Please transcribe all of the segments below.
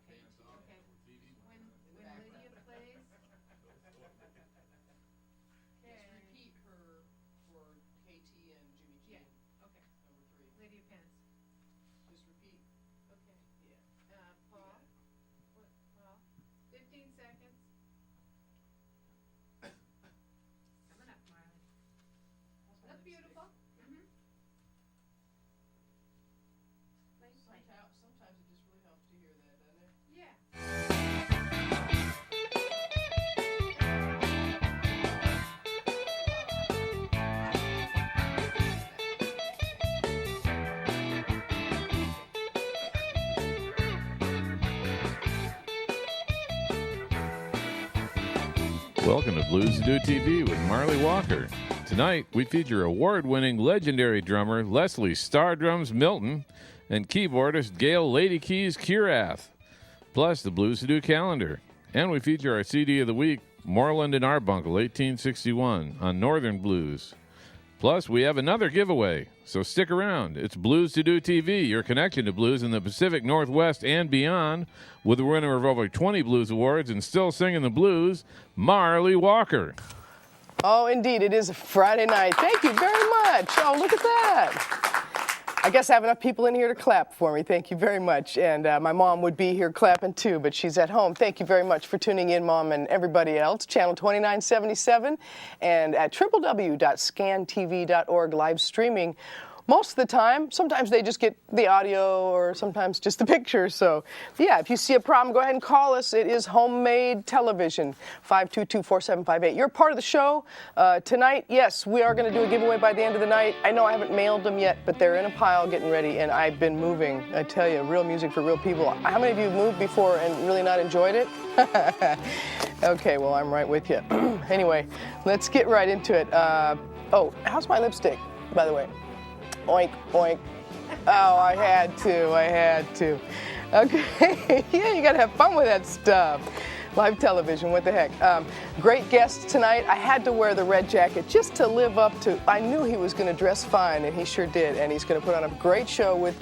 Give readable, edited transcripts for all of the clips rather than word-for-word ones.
Okay. Okay. When Lydia plays. Just repeat her for KT and Jimmy G. Yeah. Okay. Number 3. Lydia Pence. Just repeat. Okay. Yeah. Paul. What? Paul. 15 seconds. Coming up, Marlee. Look beautiful. Mm-hmm. Sometimes it just really helps to hear that, doesn't it? Yeah. Welcome to BluesToDo TV with Marlee Walker. Tonight, we feature award-winning legendary drummer Leslie Stardrums Milton and keyboardist Gail Lady Keys Curath, plus the BluesToDo calendar. And we feature our CD of the week, Moreland Arbuckle, 1861, on Northern Blues. Plus, we have another giveaway, so stick around. It's BluesToDo TV, your connection to blues in the Pacific Northwest and beyond, with the winner of over 20 blues awards and still singing the blues, Marlee Walker. Oh, indeed, it is a Friday night. Thank you very much. Oh, look at that. I guess I have enough people in here to clap for me. Thank you very much. And my mom would be here clapping too, but she's at home. Thank you very much for tuning in, Mom, and everybody else. Channel 2977 and at www.scantv.org live streaming. Most of the time, sometimes they just get the audio or sometimes just the picture. So, yeah, if you see a problem, go ahead and call us. It is homemade television, 522-4758. You're part of the show. Tonight, yes, we are going to do a giveaway by the end of the night. I know I haven't mailed them yet, but they're in a pile getting ready, and I've been moving. I tell you, real music for real people. How many of you have moved before and really not enjoyed it? Okay, well, I'm right with you. Anyway, let's get right into it. Oh, how's my lipstick, by the way? Oink, oink. Oh, I had to. Okay, yeah, you gotta have fun with that stuff. Live television, what the heck. Great guests tonight. I had to wear the red jacket just to live up to, I knew he was gonna dress fine, and he sure did, and he's gonna put on a great show with,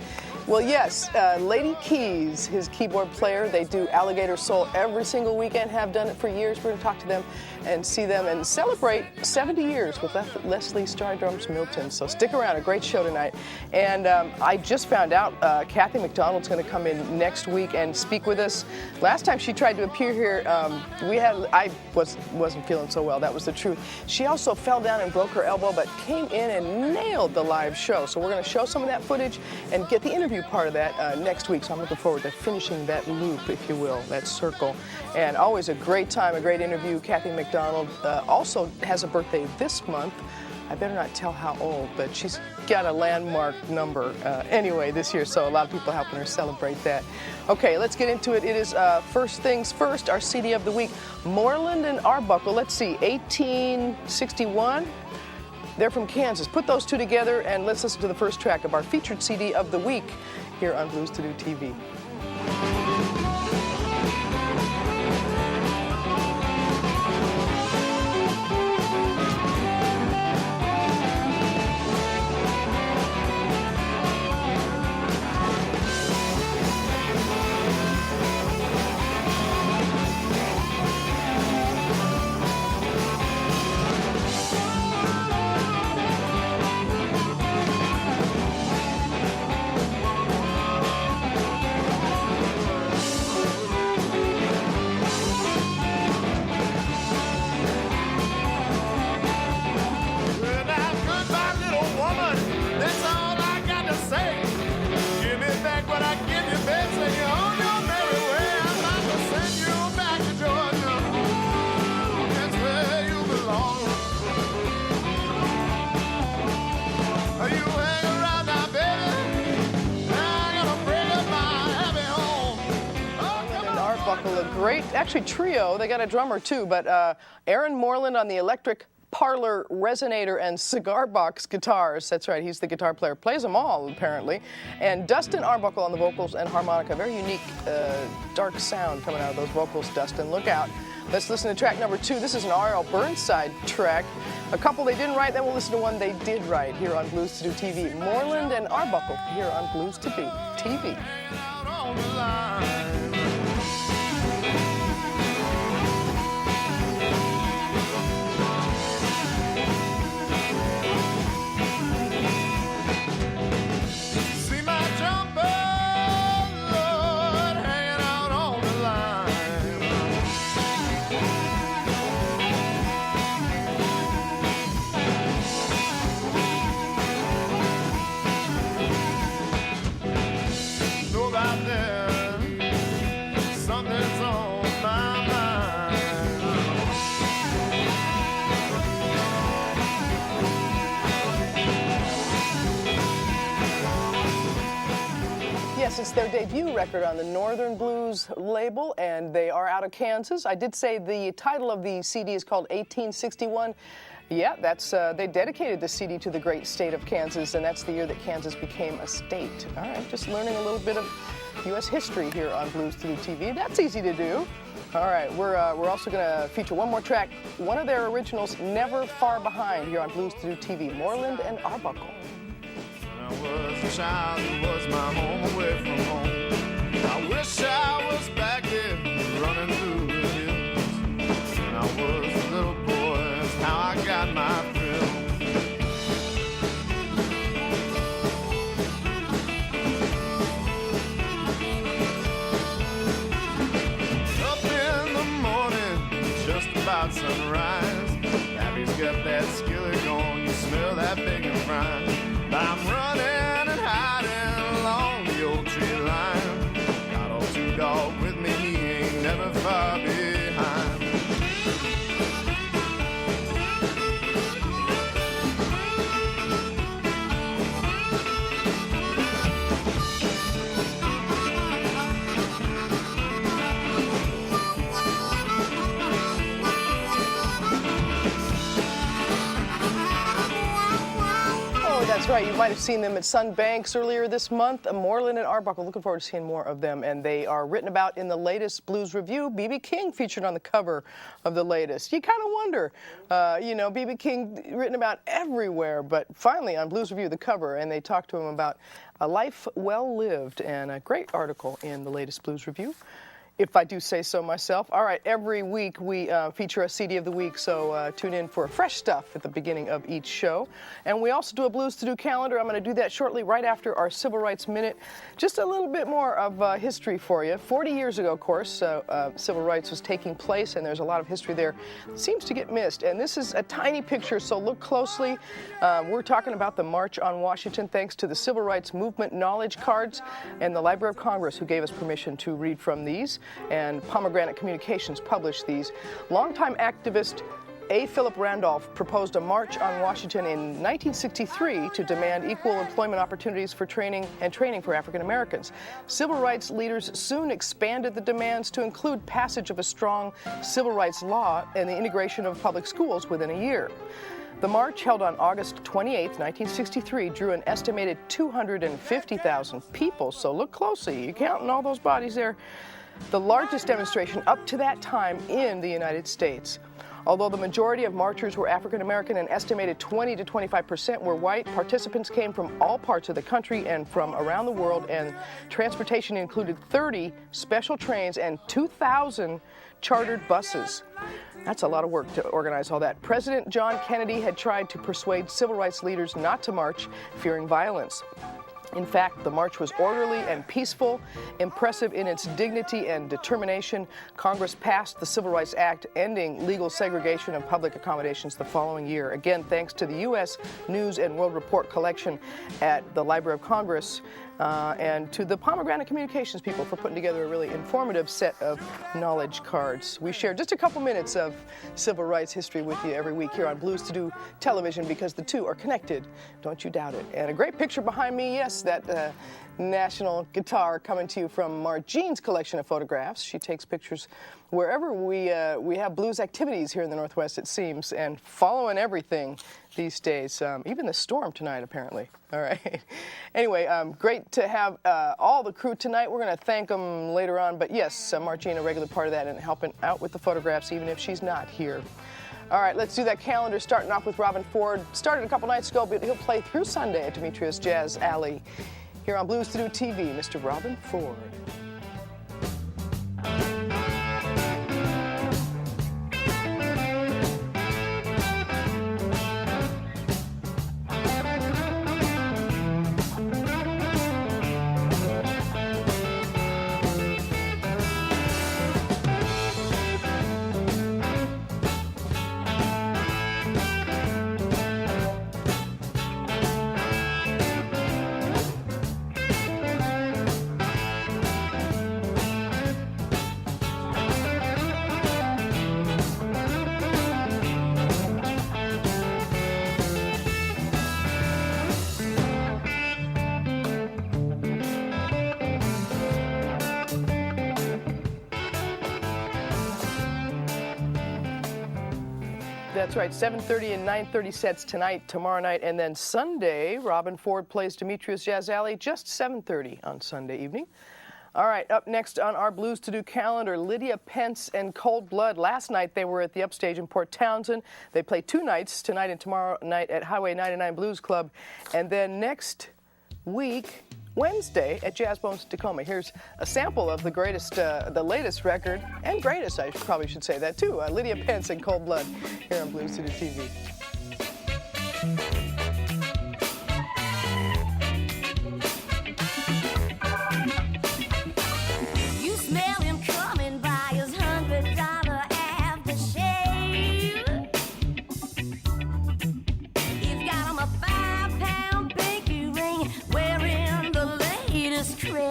well, yes, Lady Keys, his keyboard player. They do Alligator Soul every single weekend, have done it for years. We're gonna talk to them and see them and celebrate 70 years with Leslie Stardrums Milton. So stick around, a great show tonight. And I just found out Kathy McDonald's gonna come in next week and speak with us. Last time she tried to appear here, I wasn't feeling so well, that was the truth. She also fell down and broke her elbow, but came in and nailed the live show. So we're gonna show some of that footage and get the interview part of that next week. So I'm looking forward to finishing that loop, if you will, that circle. And always a great time, a great interview. Kathy McDonald also has a birthday this month. I better not tell how old, but she's got a landmark number anyway this year, so a lot of people helping her celebrate that. Okay, let's get into it. It is first things first, our CD of the week, Moreland Arbuckle. Let's see, 1861. They're from Kansas. Put those two together and let's listen to the first track of our featured CD of the week here on BluesToDo TV. A great, actually trio, they got a drummer too, but Aaron Moreland on the electric parlor resonator and cigar box guitars. That's right, he's the guitar player, plays them all apparently. And Dustin Arbuckle on the vocals and harmonica. Very unique, dark sound coming out of those vocals, Dustin. Look out. Let's listen to track number 2. This is an R.L. Burnside track. A couple they didn't write, then we'll listen to one they did write here on BluesToDo TV. Moreland Arbuckle here on BluesToDo TV. Yes, it's their debut record on the Northern Blues label, and they are out of Kansas. I did say the title of the CD is called 1861. Yeah, that's they dedicated the CD to the great state of Kansas, and that's the year that Kansas became a state. All right, just learning a little bit of U.S. history here on BluesToDo TV. That's easy to do. All right, we're also going to feature one more track, one of their originals, Never Far Behind, here on BluesToDo TV, Moreland and Arbuckle. I was a child, it was my home away from home. I wish I was back there running through the hills. When I was a little boy, that's how I got my thrill. Up in the morning, just about sunrise, Abby's got that skillet going, you smell that bacon frying. I'm running and hiding along the old tree line. Got old two dog with me, he ain't never far behind. That's right. You might have seen them at Sunbanks earlier this month. Moreland and Arbuckle. Looking forward to seeing more of them. And they are written about in the latest Blues Review. B.B. King featured on the cover of the latest. You kind of wonder, B.B. King written about everywhere, but finally on Blues Review, the cover, and they talked to him about a life well lived, and a great article in the latest Blues Review, if I do say so myself. All right, every week we feature a CD of the week, so tune in for fresh stuff at the beginning of each show. And we also do a BluesToDo calendar. I'm going to do that shortly, right after our Civil Rights Minute. Just a little bit more of history for you. 40 years ago, of course, civil rights was taking place, and there's a lot of history there that seems to get missed. And this is a tiny picture, so look closely. We're talking about the March on Washington, thanks to the Civil Rights Movement knowledge cards and the Library of Congress, who gave us permission to read from these. And Pomegranate Communications published these. Longtime activist A. Philip Randolph proposed a march on Washington in 1963 to demand equal employment opportunities for training for African Americans. Civil rights leaders soon expanded the demands to include passage of a strong civil rights law and the integration of public schools within a year. The march, held on August 28, 1963, drew an estimated 250,000 people, so look closely. You're counting all those bodies there. The largest demonstration up to that time in the United States. Although the majority of marchers were African American, an estimated 20 to 25% were white, participants came from all parts of the country and from around the world, and transportation included 30 special trains and 2,000 chartered buses. That's a lot of work to organize all that. President John Kennedy had tried to persuade civil rights leaders not to march, fearing violence. In fact, the march was orderly and peaceful, impressive in its dignity and determination. Congress passed the Civil Rights Act, ending legal segregation of public accommodations the following year. Again, thanks to the U.S. News and World Report collection at the Library of Congress, and to the Pomegranate Communications people for putting together a really informative set of knowledge cards. We share just a couple minutes of civil rights history with you every week here on BluesToDo television, because the two are connected. Don't you doubt it. And a great picture behind me, yes, that national guitar coming to you from Marjean's collection of photographs. She takes pictures wherever we have blues activities here in the Northwest, it seems, and following everything these days, even the storm tonight, apparently. All right. Anyway, great to have all the crew tonight. We're going to thank them later on, but yes, Marjean, a regular part of that, and helping out with the photographs, even if she's not here. All right, let's do that calendar, starting off with Robin Ford. Started a couple nights ago, but he'll play through Sunday at Demetrius Jazz Alley. Here on BluesToDo TV, Mr. Robin Ford. That's right, 7:30 and 9:30 sets tonight, tomorrow night, and then Sunday, Robin Ford plays Demetrius Jazz Alley, just 7:30 on Sunday evening. All right, up next on our Blues to Do calendar, Lydia Pence and Cold Blood. Last night they were at the Upstage in Port Townsend. They play 2 nights, tonight and tomorrow night at Highway 99 Blues Club, and then next week, Wednesday at Jazz Bones Tacoma. Here's a sample of the greatest, the latest record, and greatest, I probably should say that too, Lydia Pence and Cold Blood here on Blues to Do TV. You smell him coming by his $100 aftershave. He's got him a 5-pound pinky ring, wearing the latest craze.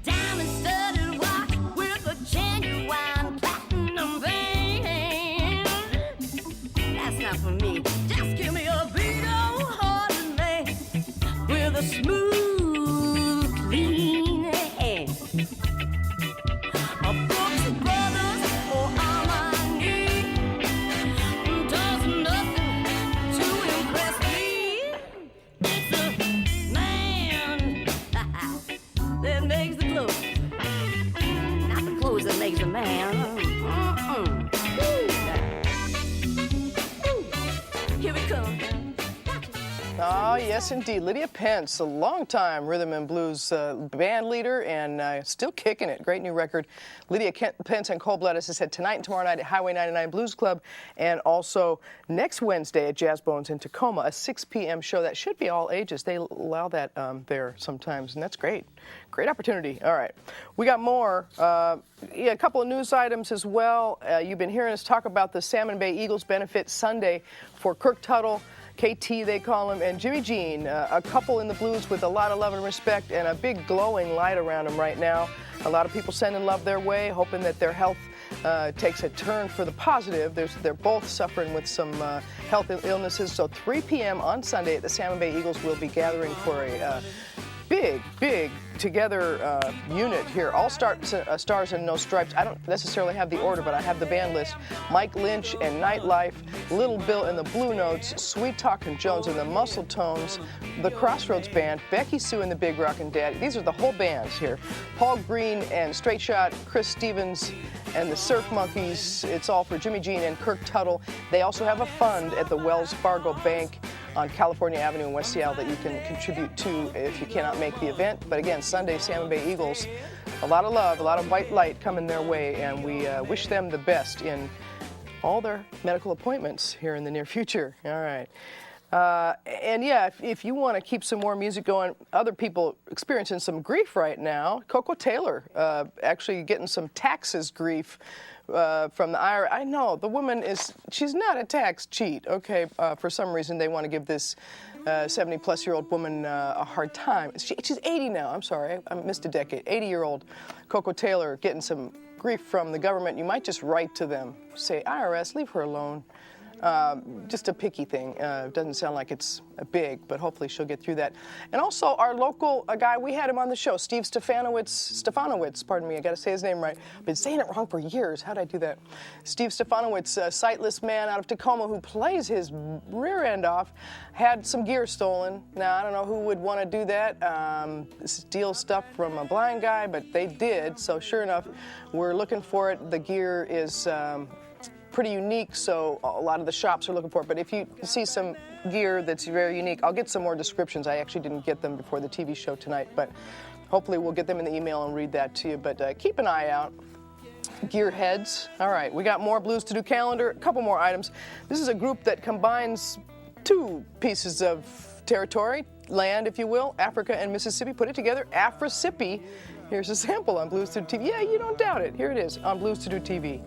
Diamond-studded watch with a genuine platinum band. That's not for me. Just give me a big old hearted man with a smooth, clean hand. A Brooks Brothers or Armani does nothing to impress me. It's a man that makes the clothes, not the clothes that makes the man. Here we come. Oh, yes, indeed. Lydia Pence, a longtime rhythm and blues band leader and still kicking it. Great new record. Lydia Pence and Cold Blood, as I said, tonight and tomorrow night at Highway 99 Blues Club, and also next Wednesday at Jazz Bones in Tacoma, a 6 p.m. show. That should be all ages. They allow that there sometimes, and that's great. Great opportunity. All right. We got more. A couple of news items as well. You've been hearing us talk about the Salmon Bay Eagles benefit Sunday for Kirk Tuttle, KT they call him, and Jimmy Jean, a couple in the blues with a lot of love and respect and a big glowing light around them right now. A lot of people sending love their way, hoping that their health takes a turn for the positive. They're both suffering with some health illnesses. So 3 p.m. on Sunday at the Salmon Bay Eagles, we'll be gathering for a big together unit here. All stars and no stripes. I don't necessarily have the order, but I have the band list. Mike Lynch and Nightlife, Little Bill and the Blue Notes, Sweet Talkin' Jones and the Muscle Tones, the Crossroads Band, Becky Sue and the Big Rockin' Daddy. These are the whole bands here. Paul Green and Straight Shot, Chris Stevens and the Surf Monkeys. It's all for Jimmy Jean and Kirk Tuttle. They also have a fund at the Wells Fargo Bank on California Avenue in West Seattle that you can contribute to if you cannot make the event. But again, Sunday, Salmon Bay Eagles, a lot of love, a lot of white light coming their way, and we wish them the best in all their medical appointments here in the near future. All right. And yeah, if you want to keep some more music going, other people experiencing some grief right now. Coco Taylor actually getting some taxes grief from the IRS. I know, the woman she's not a tax cheat, okay? For some reason, they want to give this 70-plus-year-old woman a hard time. She's 80 now, I'm sorry, I missed a decade. 80-year-old Coco Taylor getting some grief from the government. You might just write to them, say, IRS, leave her alone. Just a picky thing. Doesn't sound like it's big, but hopefully she'll get through that. And also our local guy, we had him on the show, Steve Stefanowitz, pardon me, I got to say his name right. I've been saying it wrong for years. How'd I do that? Steve Stefanowitz, a sightless man out of Tacoma who plays his rear end off, had some gear stolen. Now, I don't know who would want to do that, steal stuff from a blind guy, but they did. So sure enough, we're looking for it. The gear is pretty unique, so a lot of the shops are looking for it. But if you see some gear that's very unique, I'll get some more descriptions. I actually didn't get them before the TV show tonight, but hopefully we'll get them in the email and read that to you. But keep an eye out. Gearheads. All right, we got more Blues to Do calendar, a couple more items. This is a group that combines 2 pieces of territory, land, if you will, Africa and Mississippi. Put it together, Afrisippi. Here's a sample on Blues to Do TV. Yeah, you don't doubt it. Here it is on Blues to Do TV.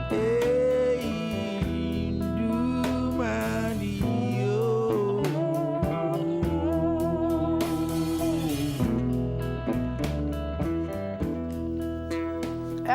Hey.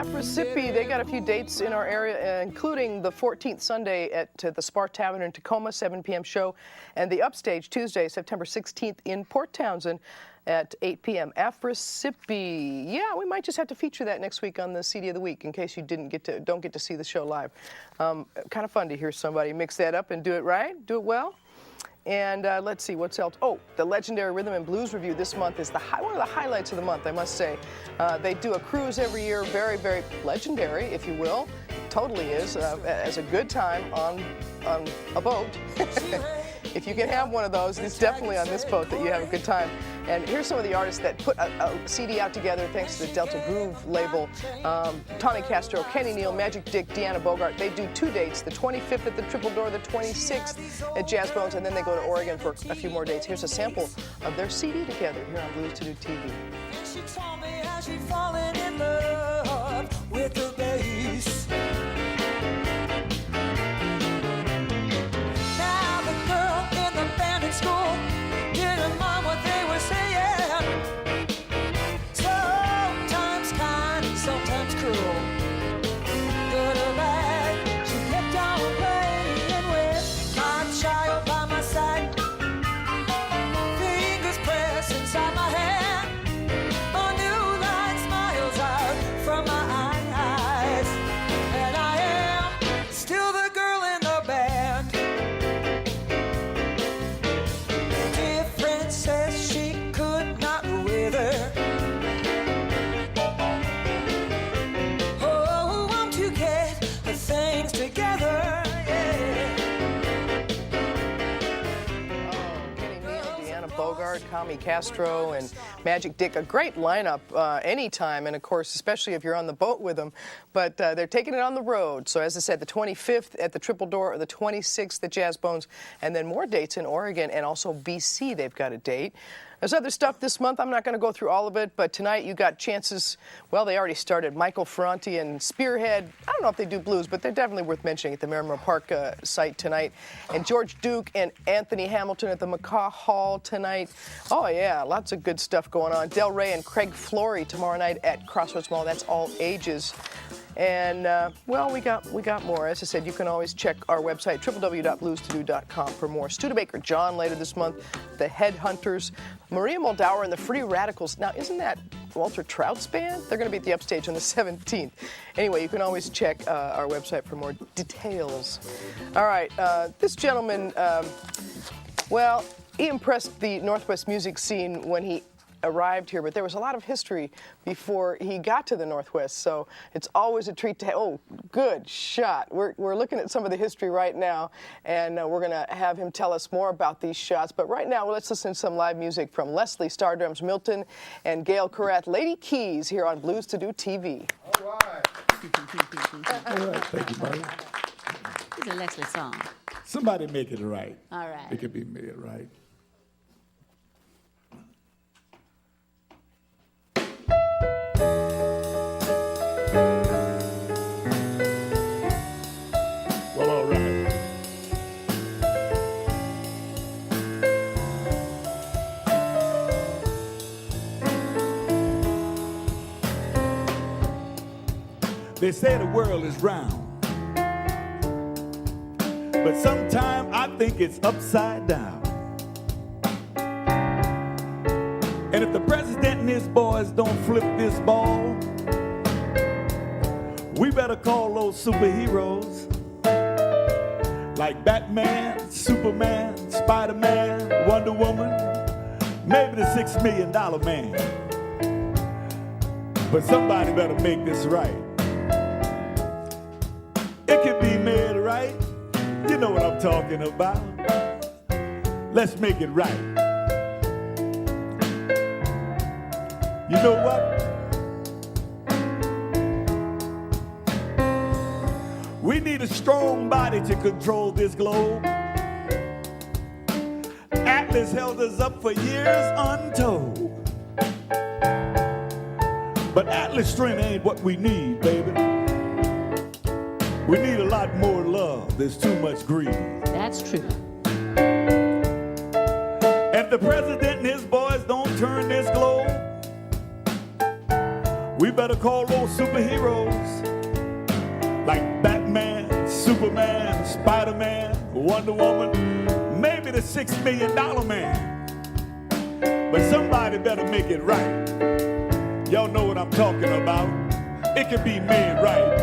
Mississippi, they got a few dates in our area, including the 14th Sunday at the Spar Tavern in Tacoma, 7 p.m. show, and the Upstage Tuesday, September 16th in Port Townsend at 8 p.m. Mississippi. Yeah, we might just have to feature that next week on the CD of the Week in case you don't get to see the show live. Kind of fun to hear somebody mix that up and do it right, do it well. And let's see, what's else? Oh, the Legendary Rhythm and Blues Review this month is one of the highlights of the month, I must say. They do a cruise every year, very, very legendary, if you will. Totally is, as a good time on a boat. If you can have one of those, it's definitely on this boat that you have a good time. And here's some of the artists that put a CD out together thanks to the Delta Groove label. Tommy Castro, Kenny Neal, Magic Dick, Deanna Bogart. They do 2 dates, the 25th at the Triple Door, the 26th at Jazz Bones, and then they go to Oregon for a few more dates. Here's a sample of their CD together here on BluesToDo TV. She told me how she'd fallen in love with the bass. Now the girl in the band at school didn't mind what they were saying. Sometimes kind, sometimes cruel. Good or bad, she kept on playing with my child by my side. Fingers pressed inside my hand. A new light smiles out from my eyes. And I am still the girl in the band. Differences she could not wither. Oh, won't you get the things together? Yeah. Kenny Neal, Deanna Bogart, Tommy Castro, and Magic Dick. A great lineup anytime, and of course, especially if you're on the boat with them. But they're taking it on the road. So as I said, the 25th at the Triple Door, or the 26th at Jazz Bones, and then more dates in Oregon and also BC. They've got a date. There's other stuff this month. I'm not going to go through all of it, but tonight you got chances. Well, they already started. Michael Ferranti and Spearhead. I don't know if they do blues, but they're definitely worth mentioning at the Merrimore Park site tonight. And George Duke and Anthony Hamilton at the Macaw Hall tonight. Oh, yeah, lots of good stuff going on. Del Rey and Craig Flory tomorrow night at Crossroads Mall. That's all ages. And, well, we got more. As I said, you can always check our website, www.bluestodo.com, for more. Studebaker John later this month, the Headhunters, Maria Moldauer and the Free Radicals. Now, isn't that Walter Trout's band? They're going to be at the Upstage on the 17th. Anyway, you can always check our website for more details. All right, this gentleman, well, he impressed the Northwest music scene when he arrived here, but there was a lot of history before he got to the Northwest, so it's always a treat to have. Oh, good shot. We're looking at some of the history right now, and we're going to have him tell us more about these shots. But right now, let's listen to some live music from Leslie, Stardrums, Milton, and Gail Karath, Lady Keys, here on BluesToDo TV. All right. All right, thank you, buddy. It's a Leslie song. Somebody make it right. All right. It could be made right. Well, all right. They say the world is round, but sometimes I think it's upside down. And if the president and his boys don't flip this ball, we better call those superheroes like Batman, Superman, Spider-Man, Wonder Woman, maybe the $6 Million Man. But somebody better make this right. It can be made right. You know what I'm talking about. Let's make it right. You know what? We need a strong body to control this globe. Atlas held us up for years untold. But Atlas strength ain't what we need, baby. We need a lot more love. There's too much greed. That's true. If the president and his boys don't turn this globe, We better call those superheroes like Batman, Superman, Spider-Man, Wonder Woman, maybe the $6 million man. But somebody better make it right. Y'all know what I'm talking about. It can be made right.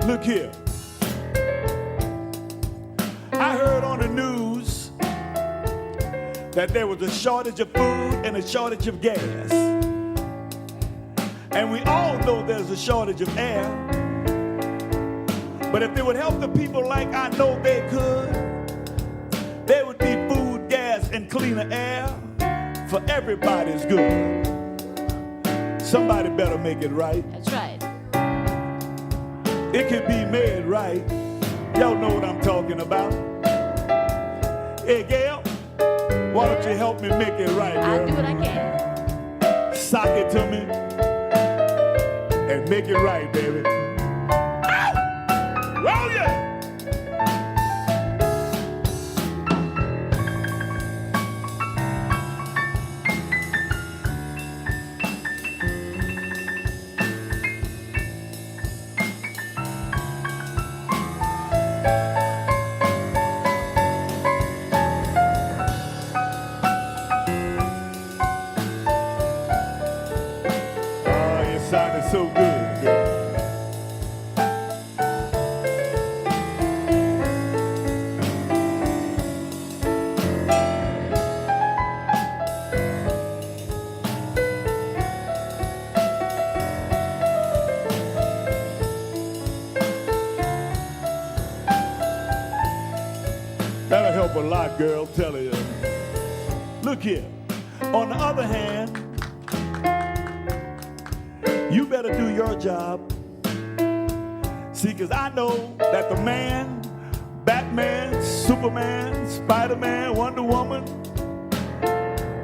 Look here. I heard on the news that there was a shortage of food and a shortage of gas. And we all know there's a shortage of air. But if they would help the people like I know they could, there would be food, gas, and cleaner air for everybody's good. Somebody better make it right. That's right. It can be made right. Y'all know what I'm talking about. Hey, Gail, why don't you help me make it right, girl? I'll do what I can. Sock it to me and make it right, baby. Ow! Oh, yeah! Sounded so good, girl. That'll help a lot, girl, tell you. Look here. On the other hand, you better do your job. See, because I know that the man, Batman, Superman, Spider-Man, Wonder Woman,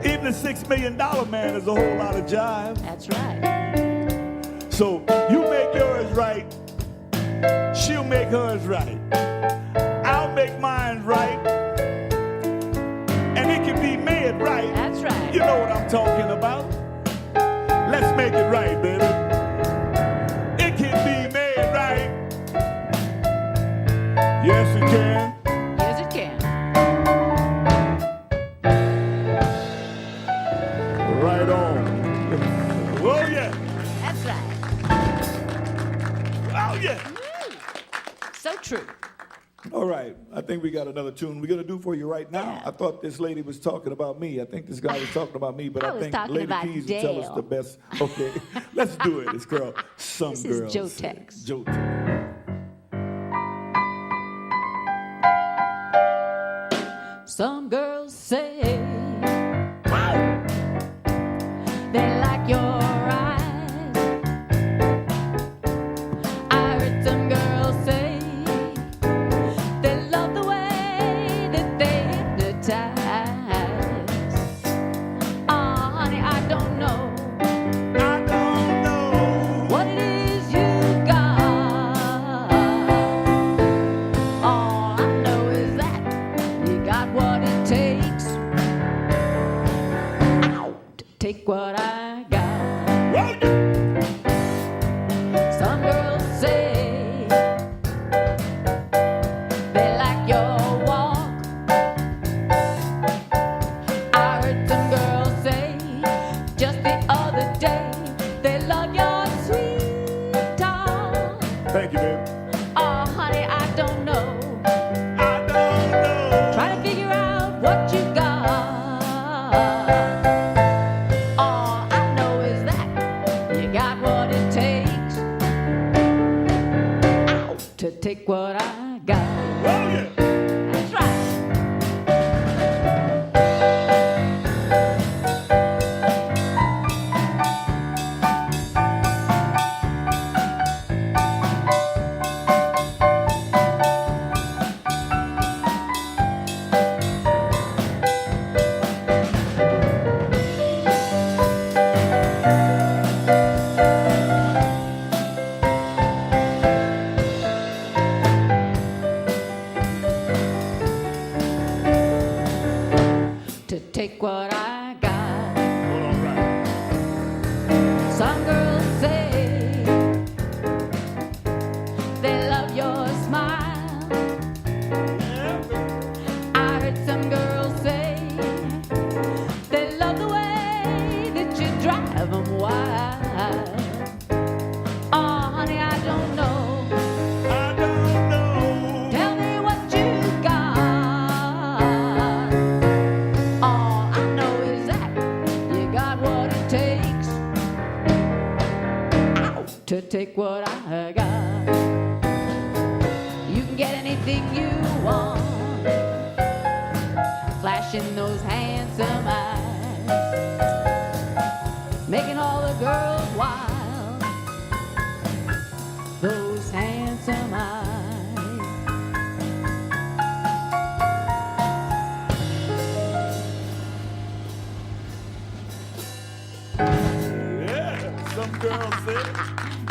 even the $6 million man is a whole lot of jive. That's right. So you make yours right, she'll make hers right. I'll make mine right, and it can be made right. That's right. You know what I'm talking about. Let's make it right, baby. It can be made right. Yes, it can. Yes, it can. Right on. Oh, yeah. That's right. Oh, yeah. So true. All right. I think we got another tune we're going to do for you right now. Yeah. I thought this lady was talking about me. I think this guy was talking about me, but I I was think talking Lady about Keys will tell us Dale. the best. Okay. Let's do it. It's girl. Some This girls. is Joe Tex. Joe Tex. Some girls say they like your eyes. I heard some girls say they love the way that they hypnotize. Oh, honey, I don't know what it is you got. All I know is that you got what it takes. Ow, to take what I got. Some girls say they like your walk. I heard some girls say just the other day they love your sweet talk. Thank you, baby. Oh, honey, I don't know. I don't know. Try to figure out what you got. All I know is that you got what it takes. Ow, to take what I got. Oh, yeah. That's right. To take what I got. Hold on, right. take what I got. You can get anything you want, flashing those handsome eyes, making all the girls wild, those handsome eyes. Yeah, some girls said.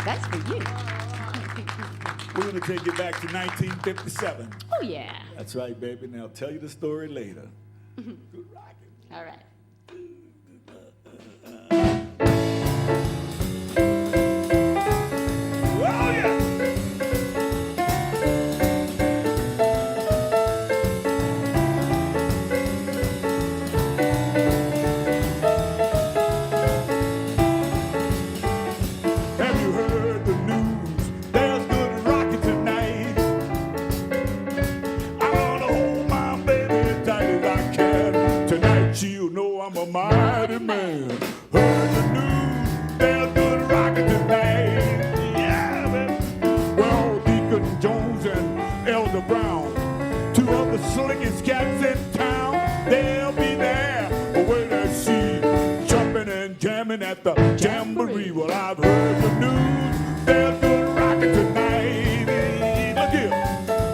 That's for you. We're going to take you back to 1957. Oh, yeah. That's right, baby. Now, I'll tell you the story later. Good rocking. All right. Oh, yeah. Have you heard the news? There's good rocking tonight. I wanna hold my baby as tight as I can. Tonight she'll know I'm a mighty man. Heard the news? There's good rocking tonight. Yeah, baby. Well, Deacon Jones and Elder Brown, two of the slickest cats in town, they'll be there. Wait and see, jumping and jamming at the jamboree. Well, I've heard the news. There's good rocking tonight. Look here.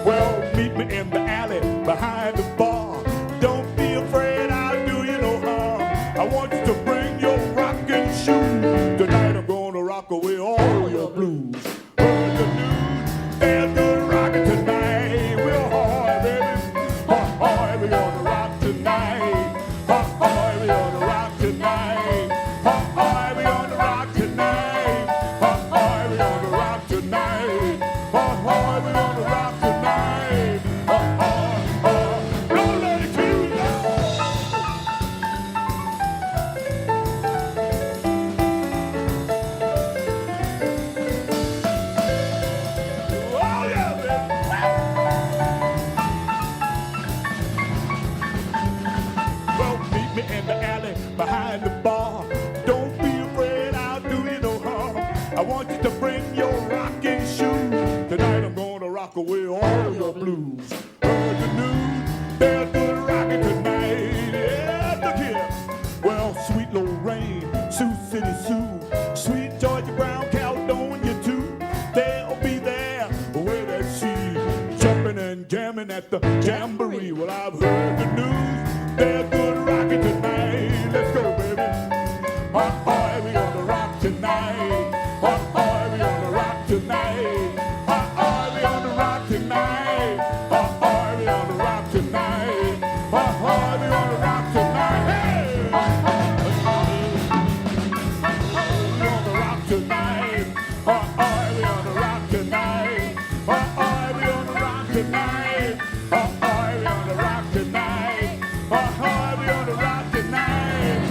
Well, meet me in the alley behind the bar. Don't be afraid, I'll do you no harm. I want you to bring your rocking shoes. Tonight I'm gonna rock away all your blues. Heard the news. There's good rocking tonight. We're hard, baby. Hard, we're gonna rock tonight. Hard, we're gonna rock tonight. Hard, we're gonna rock tonight. Hard, we're gonna rock tonight. Hard, we're gonna rock tonight. Roll it to you. Oh, yeah, baby. Well, meet me in the alley behind the bar. Don't be afraid, I'll do you no harm. I want you to bring your rocking shoes. Tonight I'm gonna rock away all your blues. Heard the news, there's good rocking tonight. Yeah, look here. Well, Sweet Lorraine, Sioux City Sue, Sweet Georgia Brown, Caledonia too. They'll be there. Wait and see, jumping and jamming at the jamboree. Well, I've heard the news. There's good rocking tonight. Let's go, baby. We gonna rock tonight. We gonna rock tonight. We gonna rock tonight. We gonna rock tonight. We gonna rock tonight. Hey! We gonna rock tonight. We gonna rock tonight. We gonna rock tonight. We gonna rock tonight. We gonna rock tonight.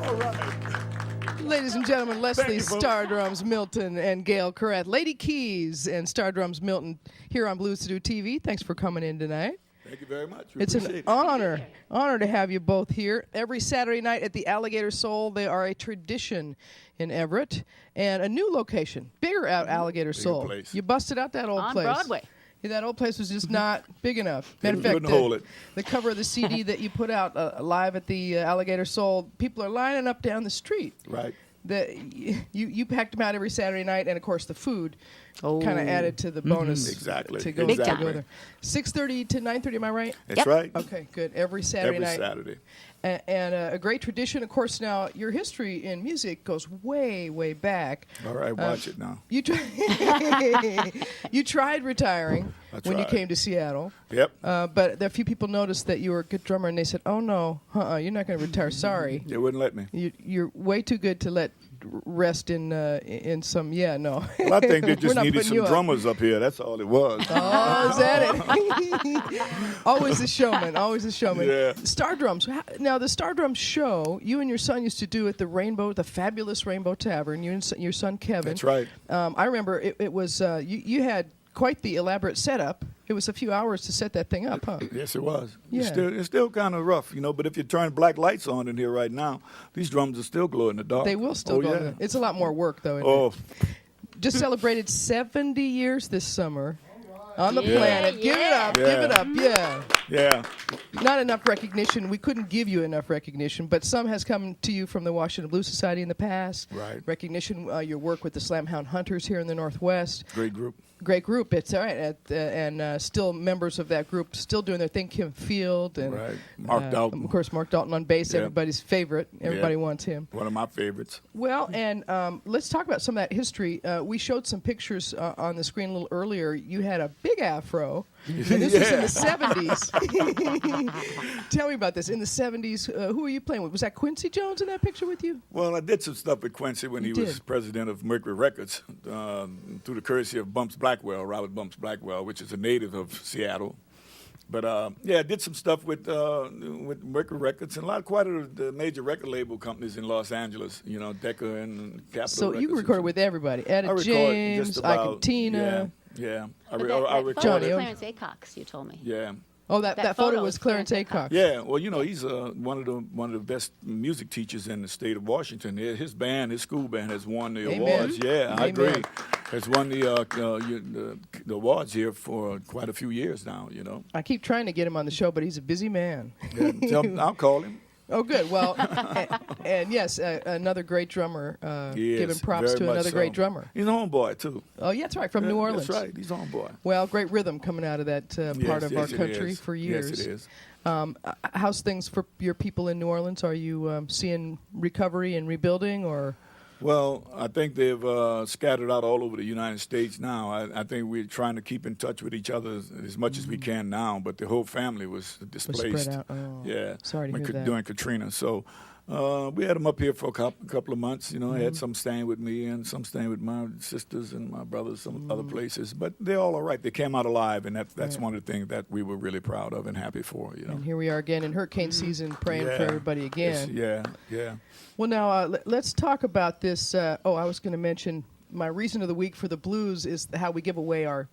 All right. Ladies and gentlemen, Leslie you, folks. Stardrums, Milton, and Gail Carrette. Lady Keys and Stardrums, Milton, here on BluesToDo TV. Thanks for coming in tonight. Thank you very much. We It's an appreciate it. honor to have you both here. Every Saturday night at the Alligator Soul, they are a tradition in Everett. And a new location, bigger out Alligator Soul. place. You busted out that old On place. Broadway. Yeah, that old place was just not big enough. Matter of Couldn't fact, hold it. the cover of the CD that you put out live at the Alligator Soul, people are lining up down the street. Right. You packed them out every Saturday night, and of course the food kind of added to the bonus. Exactly. To go, Big to time. go there. 6:30 to 9:30. Am I right? That's Yep. right. Okay, good. Every Saturday Every night. Saturday. And a great tradition, of course. Now your history in music goes way, way back. All right, watch it now. You you tried retiring That's when you right. came to Seattle. Yep. But a few people noticed that you were a good drummer, and they said, "Oh no, you're not going to retire. Sorry, They wouldn't let me. you're way too good to let rest in some." Yeah, no. Well, I think they We're just not needed putting some you up. drummers up here. That's all it was. Oh, is that it? Always a showman. Always a showman. Yeah. Stardrums. Now, the Stardrums show you and your son used to do at the fabulous Rainbow Tavern. You and your son Kevin. That's right. I remember it was you had quite the elaborate setup. It was a few hours to set that thing up, huh? Yes, it was. Yeah. It's still kind of rough, but if you turn black lights on in here right now, these drums will still glow in the dark. They will still go. Yeah. It's a lot more work, though. Isn't Oh, it? Just celebrated 70 years this summer on the Yeah. planet. Give it up. Yeah. Give it up. Yeah. yeah. Not enough recognition. We couldn't give you enough recognition, but some has come to you from the Washington Blues Society in the past. Right. Recognition, your work with the Slamhound Hunters here in the Northwest. Great group. Great group. It's all right. And still members of that group still doing their thing. Kim Field and Right. Mark Dalton. Of course, Mark Dalton on bass. Yeah. Everybody's favorite. Everybody Yeah. wants him. One of my favorites. Well, and let's talk about some of that history. We showed some pictures on the screen a little earlier. You had a big afro. And this was in the 70s. Tell me about this. In the 70s, who were you playing with? Was that Quincy Jones in that picture with you? Well, I did some stuff with Quincy when You he was did. president of Mercury Records through the courtesy of Robert Bumps Blackwell, which is a native of Seattle. But yeah, I did some stuff with Mercury Records and quite a the major record label companies in Los Angeles. Decca and Capitol. So Records you and recorded stuff. with everybody. Etta I recorded James, just Ike about, and Tina. Yeah. I But that recorded. photo Johnny, was oh. Clarence Acox, you told me. Yeah. Oh, that photo was Clarence Acox. Yeah, well, he's one of the best music teachers in the state of Washington. His school band, has won the Amen. awards. Yeah, I Amen. agree. Has won the awards here for quite a few years now. I keep trying to get him on the show, but he's a busy man. Yeah, I'll call him. Oh, good. Well, and yes, another great drummer. He Giving is, props very to much another so. great drummer. He's an homeboy too. Oh, yeah, that's right, from New Orleans. That's right. He's an homeboy. Well, great rhythm coming out of that part of our it country is. for years. Yes, it is. How's things for your people in New Orleans? Are you seeing recovery and rebuilding, or? Well, I think they've scattered out all over the United States now. I think we're trying to keep in touch with each other as much as we can now, but the whole family was displaced. spread out. Oh, yeah. sorry to hear that. During Katrina. So we had them up here for a couple of months. I had some staying with me and some staying with my sisters and my brothers, some other places. But they're all right. They came out alive, and that's one of the things that we were really proud of and happy for. And here we are again in hurricane season, praying for everybody again. Yeah. Well, now let's talk about this. I was going to mention my reason of the week for the blues is how we give away our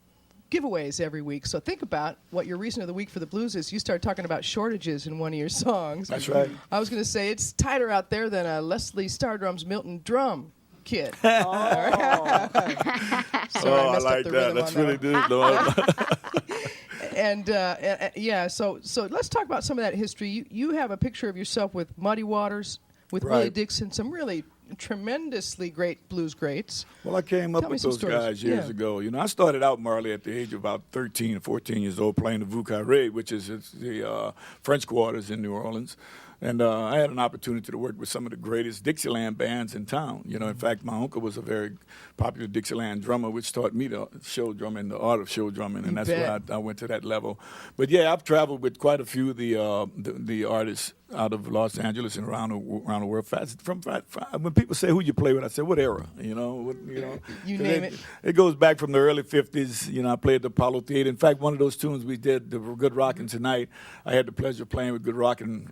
giveaways every week. So think about what your reason of the week for the blues is. You started talking about shortages in one of your songs. That's right. I was going to say it's tighter out there than a Leslie Stardrums Milton drum kit. Oh, I I like that. That's really good, though. And so let's talk about some of that history. You have a picture of yourself with Muddy Waters, with Right. Willie Dixon, some really tremendously great blues greats. Well, I came up Tell me with some those stories. guys years Yeah. ago. I started out, Marlee, at the age of about 13, 14 years old, playing the Vieux Carré, which is the French Quarters in New Orleans. And I had an opportunity to work with some of the greatest Dixieland bands in town. In fact, my uncle was a very popular Dixieland drummer, which taught me the show drumming, the art of show drumming, and that's why I went to that level. But yeah, I've traveled with quite a few of the artists out of Los Angeles and around the world. When people say who you play with, I say what era? You 'Cause name it. It goes back from the early '50s. I played at the Apollo Theater. In fact, one of those tunes we did, the Good Rockin' Tonight, I had the pleasure of playing with Good Rockin'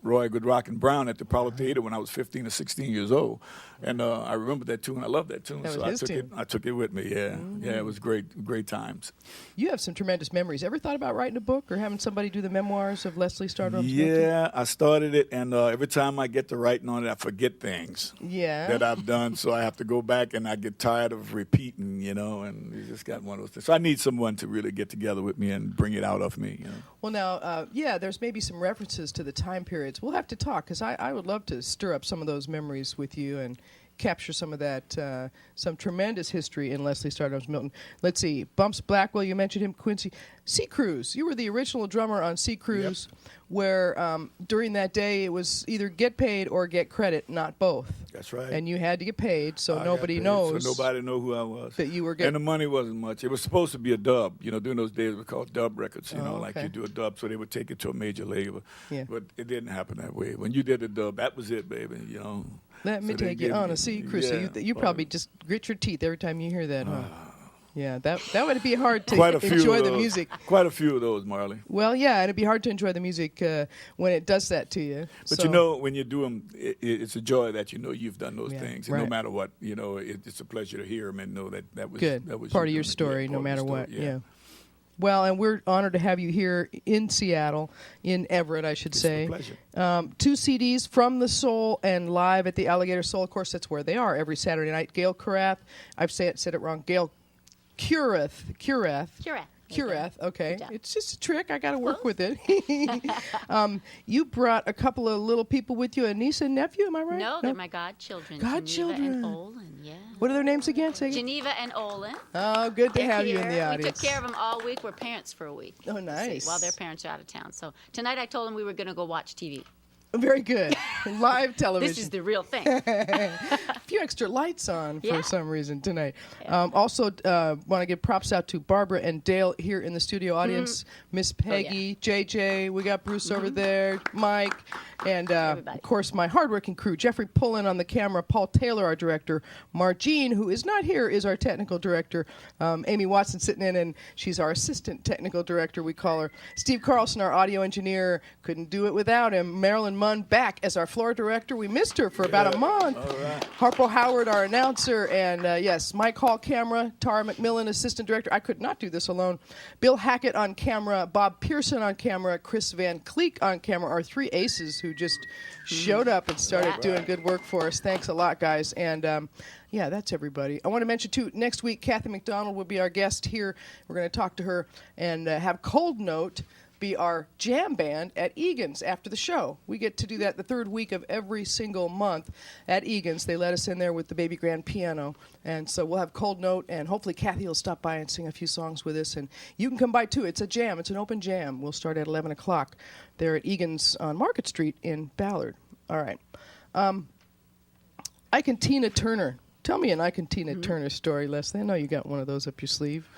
Brown at the Apollo Theater when I was 15 or 16 years old. And I remember that tune. I love that tune. That was So his tune. I took it with me. Yeah, yeah, it was great times. You have some tremendous memories. Ever thought about writing a book or having somebody do the memoirs of Leslie Stardrums Milton? Yeah, I started it, and every time I get to writing on it, I forget things that I've done. So I have to go back, and I get tired of repeating, and you just got one of those things. So I need someone to really get together with me and bring it out of me. Well, now, there's maybe some references to the time periods. We'll have to talk because I would love to stir up some of those memories with you and capture some of that, some tremendous history in Leslie Stardrums Milton. Let's see, Bumps Blackwell, you mentioned him, Quincy. Sea Cruise, you were the original drummer on Sea Cruise, where during that day it was either get paid or get credit, not both. That's right. And you had to get paid, so I nobody got paid, knows. So nobody know who I was. That you were getting. And the money wasn't much. It was supposed to be a dub. During those days it was called dub records. Like okay. you do a dub, so they would take it to a major label. Yeah. But it didn't happen that way. When you did a dub, that was it, baby. Let me So they take you gave on me- a sea cruise. yeah, So you probably just grit your teeth every time you hear that, huh? Yeah, that would be hard to Quite a few enjoy of the those. music. Quite a few of those, Marlee. Well, yeah, and it'd be hard to enjoy the music when it does that to you. But So- when you do them, it's a joy that you've done those Yeah, things. And right. no matter what, it's a pleasure to hear them and know that was Good. that was Part you of your doing it. story, Yeah, no part of matter your what. story, Yeah. Well, and we're honored to have you here in Seattle, in Everett, I should say. It's a pleasure. 2 CDs from the Soul and live at the Alligator Soul. Of course, that's where they are every Saturday night. Gail Curath, I've said it wrong. Gail Curath. Curath, okay. Good job. It's just a trick. I got to work with it. You brought a couple of little people with you, a niece and nephew, am I right? No, they're my godchildren. Godchildren. Geneva and Olin, yeah. What are their names again? Say again. Geneva and Olin. Oh, good to They're have you in the here. audience. We took care of them all week. We're parents for a week. Oh, See, nice. while their parents are out of town. So tonight I told them we were going to go watch TV. Very good. Live television. This is the real thing. A few extra lights on for Yeah. some reason tonight. Yeah. Also, want to give props out to Barbara and Dale here in the studio audience. Miss Peggy, JJ, we got Bruce over there, Mike, and Everybody. of course my hardworking crew. Jeffrey Pullen on the camera, Paul Taylor, our director, Margene, who is not here, is our technical director. Amy Watson sitting in, and she's our assistant technical director, we call her. Steve Carlson, our audio engineer, couldn't do it without him. Marilyn Munn back as our floor director. We missed her for about a month. All right. Harpo Howard, our announcer, and yes, Mike Hall, camera, Tara McMillan, assistant director. I could not do this alone. Bill Hackett on camera, Bob Pearson on camera, Chris Van Cleek on camera, our 3 aces who just showed up and started doing good work for us. Thanks a lot, guys. And yeah, that's everybody. I want to mention, too, next week, Kathy McDonald will be our guest here. We're going to talk to her and have Cold Note be our jam band at Egan's after the show. We get to do that the 3rd week of every single month at Egan's. They let us in there with the baby grand piano. And so we'll have Cold Note, and hopefully Kathy will stop by and sing a few songs with us. And you can come by, too. It's a jam. It's an open jam. We'll start at 11 o'clock there at Egan's on Market Street in Ballard. All right. Ike and Tina Turner. Tell me an Ike and Tina Turner story, Leslie. I know you got one of those up your sleeve.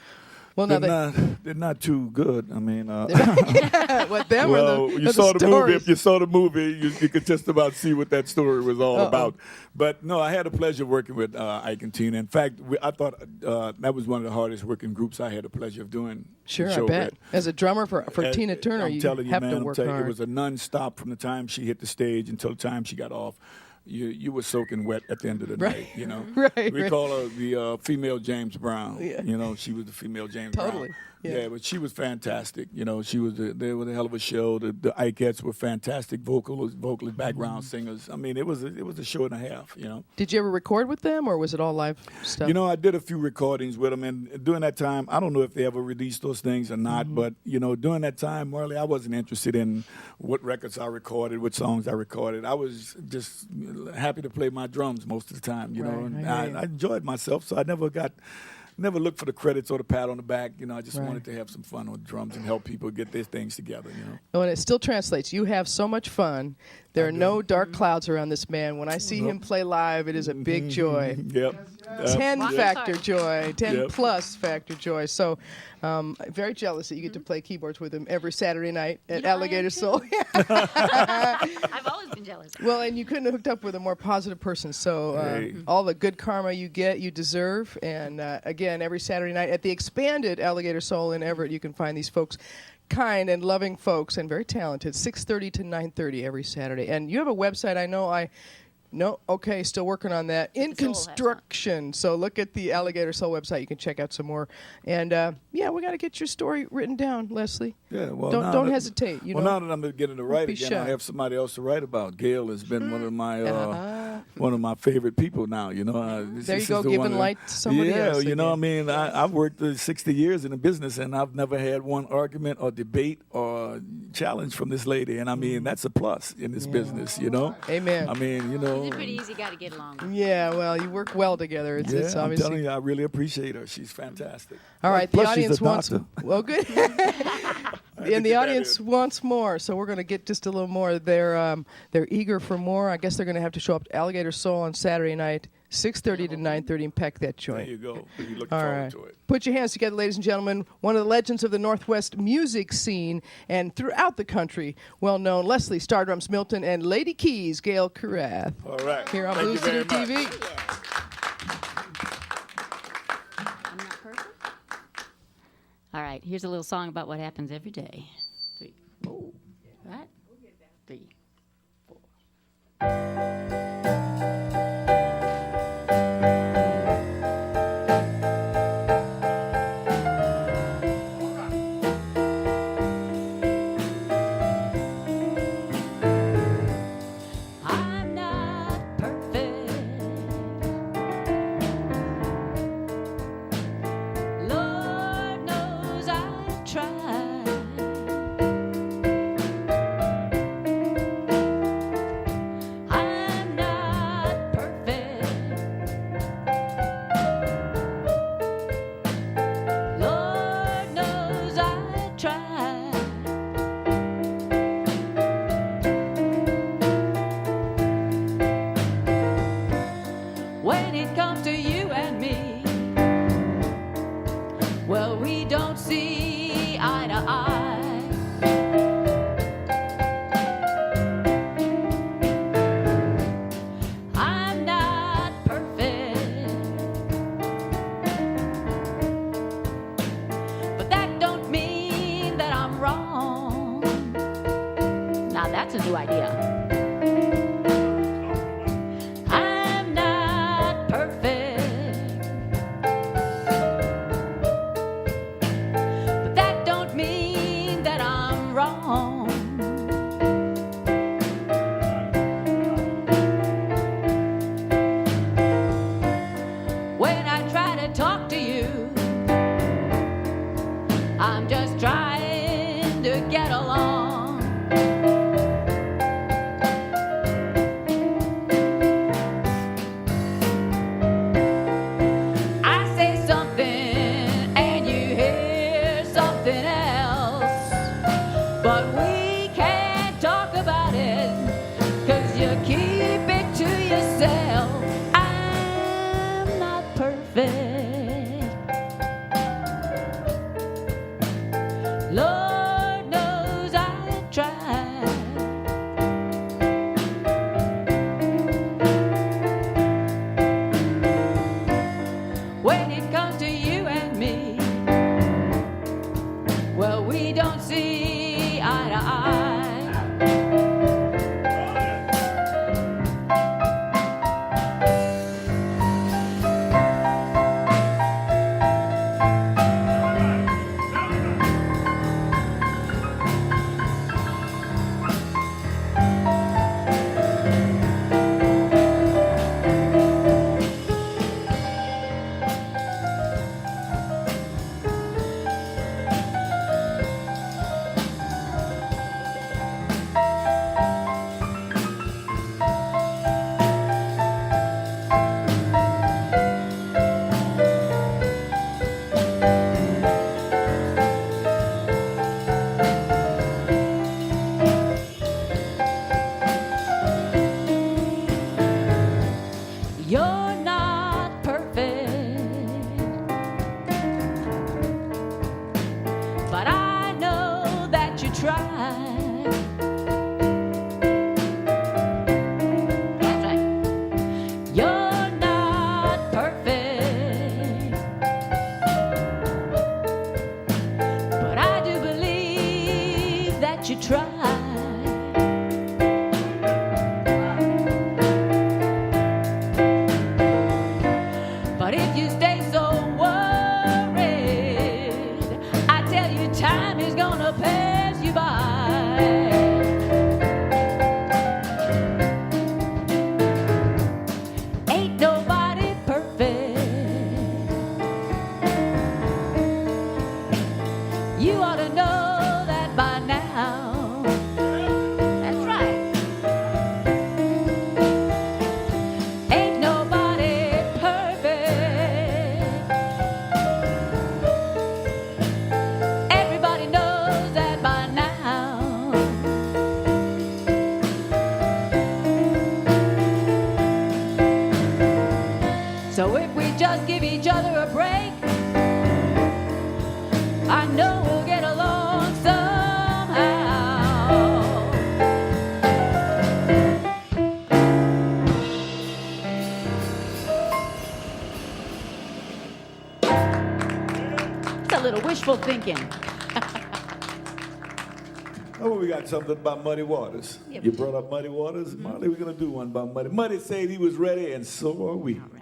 Well, now They're not too good. I mean, what them well, or the, you or saw the movie. stories? If you saw the movie, you could just about see what that story was all about. But no, I had the pleasure of working with Ike and Tina. In fact, I thought that was one of the hardest working groups I had the pleasure of doing. Sure, the I show bet. with. As a drummer for Tina Turner, I'm you telling you, have man, to work it hard. was a non-stop from the time she hit the stage until the time she got off. You were soaking wet at the end of the night, you know. We call her the female James Brown. Yeah. You know, she was the female James Totally. Brown. Yeah. But she was fantastic. You know, they were a hell of a show. The Ikeettes were fantastic vocalist, background singers. I mean, it was a show and a half. You know. Did you ever record with them, or was it all live stuff? You know, I did a few recordings with them, and during that time, I don't know if they ever released those things or not, but, you know, during that time, Marlee, I wasn't interested in what records I recorded, what songs I recorded. I was just happy to play my drums most of the time, you know, and I enjoyed myself, so I never looked for the credits or the pat on the back. You know, I just wanted to have some fun on drums and help people get their things together, you know. Oh, and it still translates. You have so much fun. There are no dark clouds around this man. When I see him play live, it is a big joy. Yep. 10 factor joy, 10 Yep. plus factor joy. So, very jealous that you get to play keyboards with him every Saturday night at Alligator Soul. I've always been jealous. Well, and you couldn't have hooked up with a more positive person. So, all the good karma you get, you deserve. And again, every Saturday night at the expanded Alligator Soul in Everett, you can find these folks. Kind and loving folks and very talented. 6:30 to 9:30 every Saturday. And you have a website. I know. Okay, still working on that. In The Soul has construction. So look at the Alligator Soul website. You can check out some more. And yeah, we got to get your story written down, Leslie. Yeah, well, don't hesitate. You know? now that I'm beginning to write be again, shy. I have somebody else to write about. Gail has been one of my favorite people now. You know, There you go, giving light to somebody else. You know, I again. mean, I've worked 60 years in the business, and I've never had one argument or debate or challenge from this lady. And I mean, that's a plus in this business. You know, Amen. I mean, you know. She's a pretty easy guy to get along with. Yeah, well, you work well together. It's I'm obviously. telling you, I really appreciate her. She's fantastic. All right, Plus, the audience she's a wants. doctor. Well, good. And the audience wants more, so we're going to get just a little more. They're eager for more. I guess they're going to have to show up to Alligator Soul on Saturday night, 6:30 to 9:30, and pack that joint. There you go. You look All forward right. to it. Put your hands together, ladies and gentlemen. One of the legends of the Northwest music scene and throughout the country, well-known Leslie Stardrums Milton and Lady Keys, Gail Curath. All right. Here on Thank you very BluesToDo much. TV. I'm not perfect. All right, here's a little song about what happens every day. 3, 4. Right? 3, 4. when it comes to you and me. Well, we don't see eye to eye. I'm not perfect, but that don't mean that I'm wrong. Now that's a new idea. I'm not perfect, but that don't mean that I'm wrong. When I try to talk to you, I'm just trying to get along. I say something and you hear something else, but we can't talk about it 'cause you keep it to yourself. I'm not perfect. Lord knows I tried. When it comes to you and me, well, we don't see eye to eye. You're not perfect, but I know that you tried. That's right. You're not perfect, but I do believe that you tried. But if you stay so worried, I tell you time is gonna pass you by. Ain't nobody perfect. You ought to know that by now. That's right. Ain't nobody perfect. Everybody knows that by now. So if we just give each other a break, I know we'll get along somehow. It's a little wishful thinking. Oh, we got something about Muddy Waters. Yep. You brought up Muddy Waters. Marlee, we're going to do one about Muddy. Muddy said he was ready, and so are we. All right.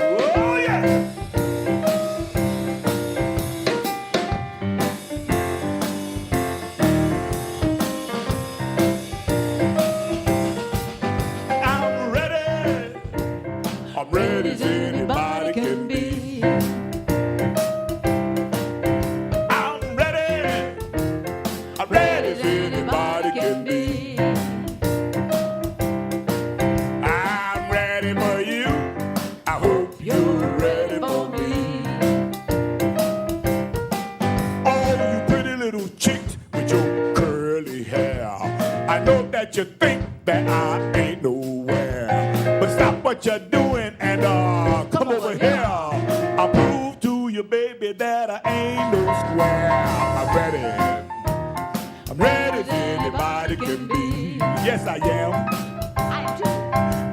Oh, yeah! I'm ready. I'm ready as anybody can be. what you're doing and come over here. I'll prove to you, baby, that I ain't no square. I'm ready. I'm ready as anybody can be. Yes, I am.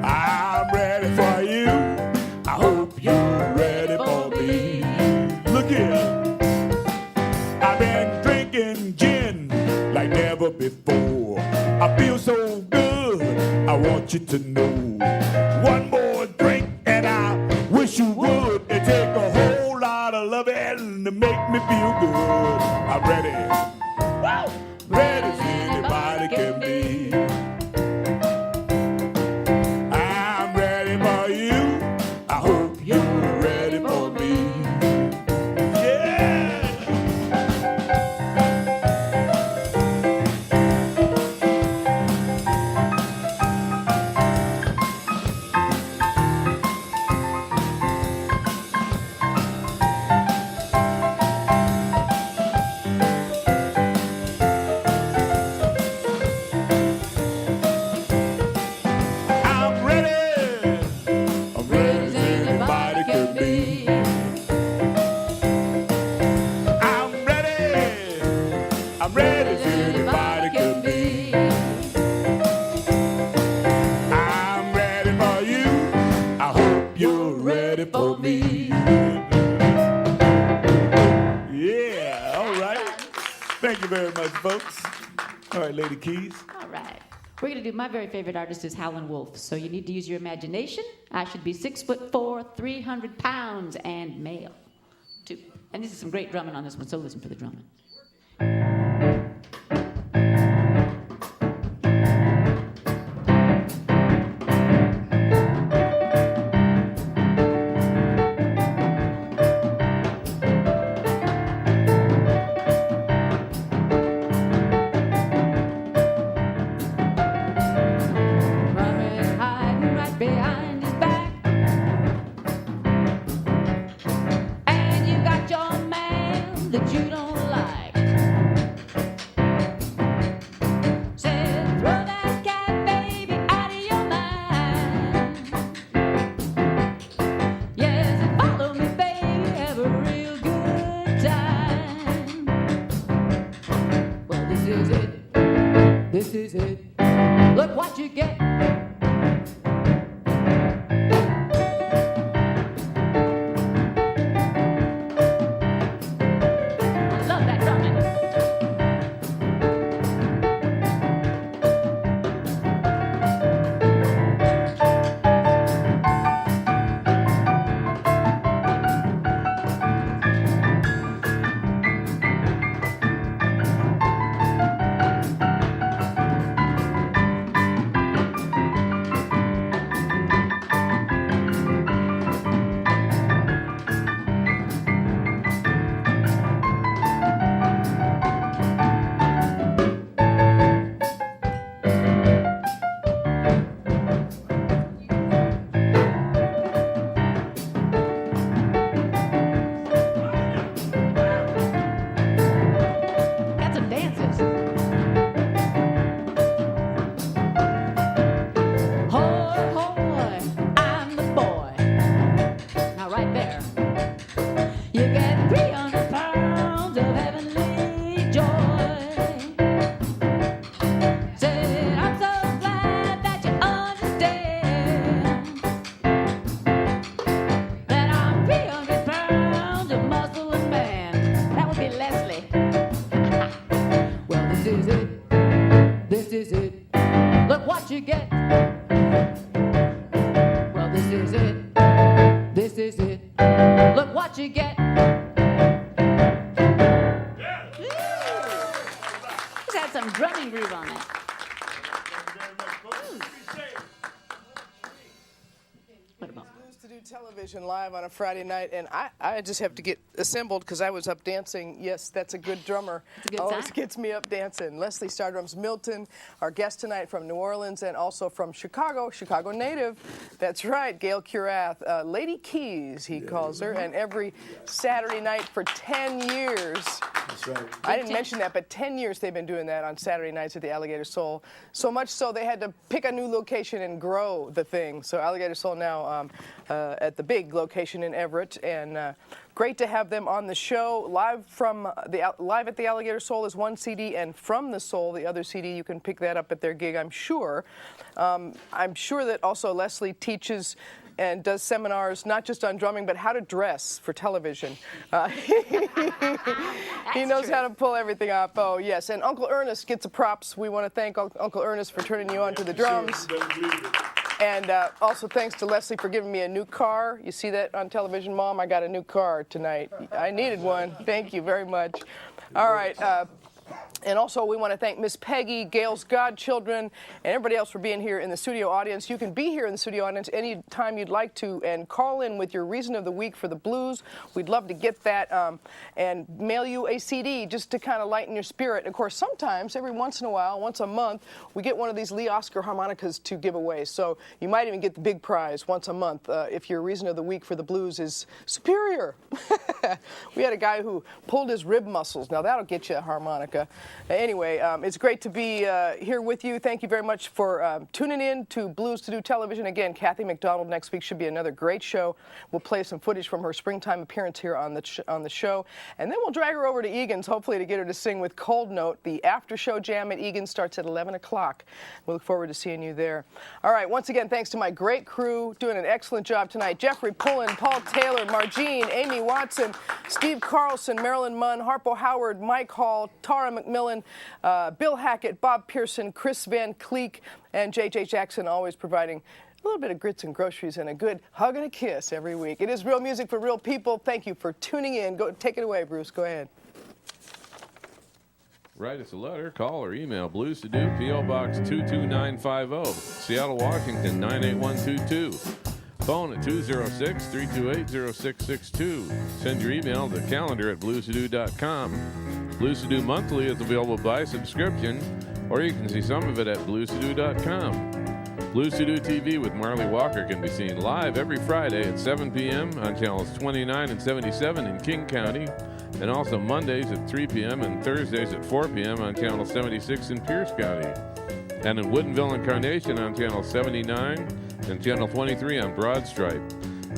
I'm ready for you. I hope you're ready for me. Look here. I've been drinking gin like never before. I feel so good, I want you to know. One more drink and I wish you would. It take a whole lot of loving to make me feel good. I'm ready. Woo! Ready as anybody can be. I'm ready for you. I hope you're ready for me. Folks. All right, Lady Keys. All right. We're going to do my very favorite artist is Howlin' Wolf. So you need to use your imagination. I should be 6'4", 300 pounds, and male. Too. And this is some great drumming on this one, so listen for the drumming. Live on a Friday night, and I just have to get assembled because I was up dancing. Yes, that's a good drummer. Always gets me up dancing. Leslie Stardrums Milton, our guest tonight from New Orleans and also from Chicago native. That's right, Gail Curath. Lady Keys, he calls her, and every Saturday night for 10 years. That's right. I didn't mention that, but 10 years they've been doing that on Saturday nights at the Alligator Soul. So much so they had to pick a new location and grow the thing. So Alligator Soul now at the big location in Everett, and great to have them on the show. Live at the Alligator Soul is one CD, and From the Soul, the other CD, you can pick that up at their gig, I'm sure. I'm sure that also Leslie teaches and does seminars not just on drumming, but how to dress for television. He knows how to pull everything off. Oh, yes. And Uncle Ernest gets the props. We want to thank Uncle Ernest for turning you on to the drums. And also thanks to Leslie for giving me a new car. You see that on television, Mom? I got a new car tonight. I needed one. Thank you very much. All right. And also, we want to thank Miss Peggy, Gail's godchildren, and everybody else for being here in the studio audience. You can be here in the studio audience any time you'd like to and call in with your reason of the week for the blues. We'd love to get that and mail you a CD just to kind of lighten your spirit. And of course, sometimes, every once in a while, once a month, we get one of these Lee Oscar harmonicas to give away. So you might even get the big prize once a month if your reason of the week for the blues is superior. We had a guy who pulled his rib muscles. Now, that'll get you a harmonica. Anyway, it's great to be here with you. Thank you very much for tuning in to BluesToDo Television. Again, Kathy McDonald next week should be another great show. We'll play some footage from her springtime appearance here on the show. And then we'll drag her over to Egan's, hopefully to get her to sing with Cold Note. The after-show jam at Egan's starts at 11 o'clock. We look forward to seeing you there. All right, once again, thanks to my great crew doing an excellent job tonight. Jeffrey Pullen, Paul Taylor, Margene, Amy Watson, Steve Carlson, Marilyn Munn, Harpo Howard, Mike Hall, Tara McMillan, Bill Hackett, Bob Pearson, Chris Van Cleek, and J.J. Jackson, always providing a little bit of grits and groceries and a good hug and a kiss every week. It is real music for real people. Thank you for tuning in. Go take it away, Bruce. Go ahead. Write us a letter, call or email BluesToDo, P.O. Box 22950, Seattle, Washington 98122. Phone at 206-328-0662. Send your email to calendar@BluesToDo.com. BluesToDo Monthly is available by subscription, or you can see some of it at BluesToDo.com. BluesToDo TV with Marlee Walker can be seen live every Friday at 7 p.m. on channels 29 and 77 in King County, and also Mondays at 3 p.m. and Thursdays at 4 p.m. on channel 76 in Pierce County, and in Woodinville and Carnation on channel 79 and channel 23 on Broad Stripe,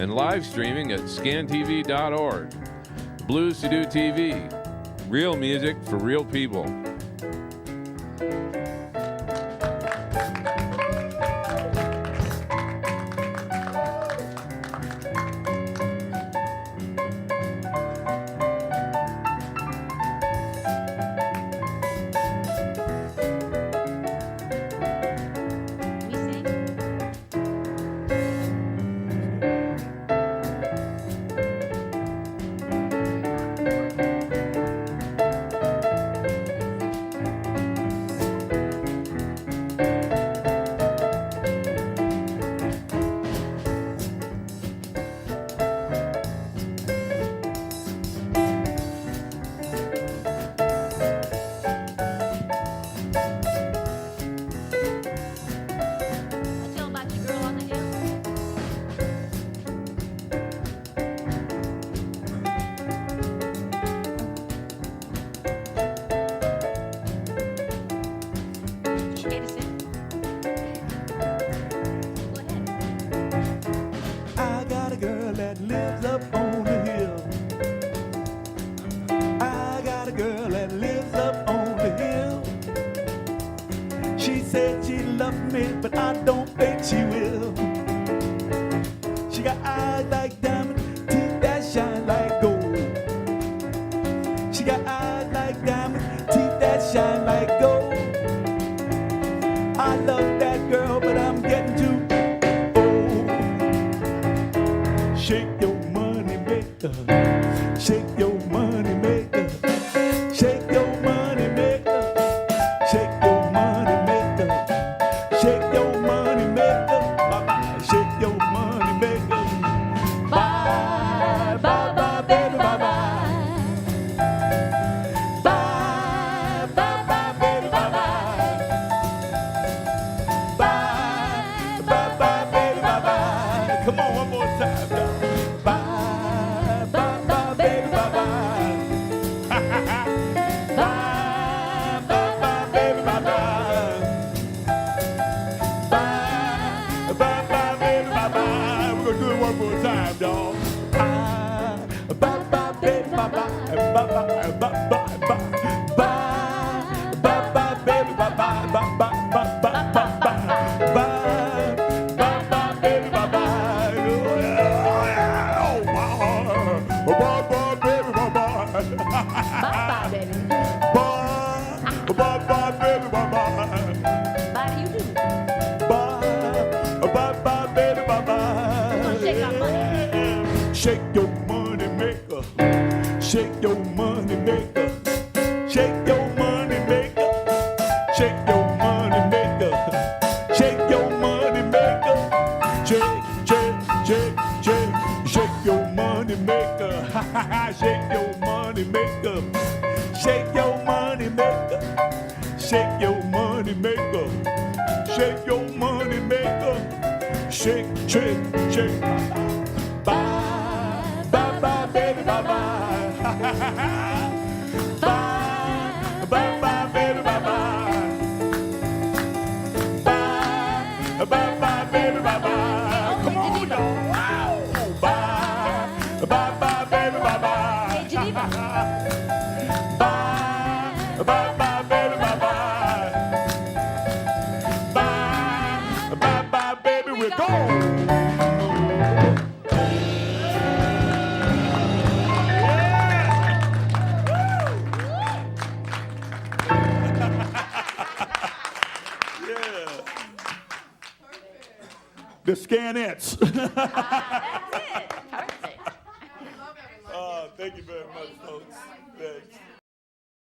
and live streaming at scantv.org. BluesToDo TV, real music for real people. Come on, one more time, y'all. Bye, bye, bye, baby, bye, bye. bye, bye, bye, bye, bye, bye, bye, bye, baby, bye, bye, bye, bye, bye, bye, bye, bye, bye, bye, baby, bye, bye. Oh yeah, oh bye, bye, baby, bye, bye. Bye-bye, baby. Bye, bye, bye, baby, bye, bye. Bye to you too. Bye, bye, bye, baby, bye, bye. We're gonna shake our money. Shake your money maker. Shake your money maker. Shake your money maker. Shake your money maker. Shake your money maker. Shake, shake, shake, shake. Shake your money maker. Shake your money maker. Shake your money maker. Shake your money maker. Shake your money maker. Shake, shake, shake. Bye, bye, bye, baby, bye, bye. Bye, bye, bye, baby, bye, bye. Bye, bye, bye, baby, bye, bye. Come on, y'all. Wow. Bye, bye, bye, baby, bye, bye. Hey, Geneva. Bye, bye, bye, baby, bye, bye. Bye, bye, bye, baby, we're gone. The Scanettes. That's it. Perfect. Thank you very much, folks.